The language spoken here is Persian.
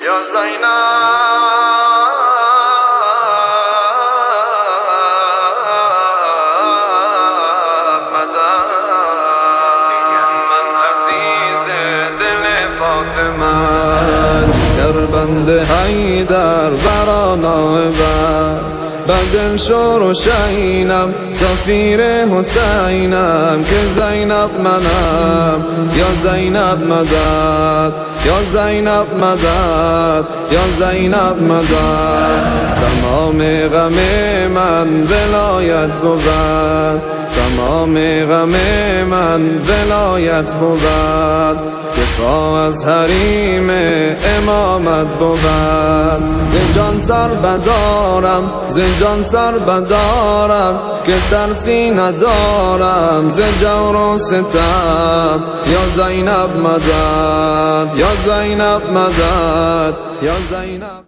یا زینب مدد، من عزیز دل فاطمه، در بند حیدر برا نائبت، بر دل شور و شینم سفیر حسینم، که زینب منم یا زینب مدد، یا زینب مدد، یا زینب مدد. تمام غم من ولایت بود، تمام غم من ولایت بود، دفاع از حریم امامت بود. زنجان سر بدارم، زنجان سر بدارم، که ترسی ندارم ز جور و ستم. یا زینب مدد، یا زینب مدد، یا زینب.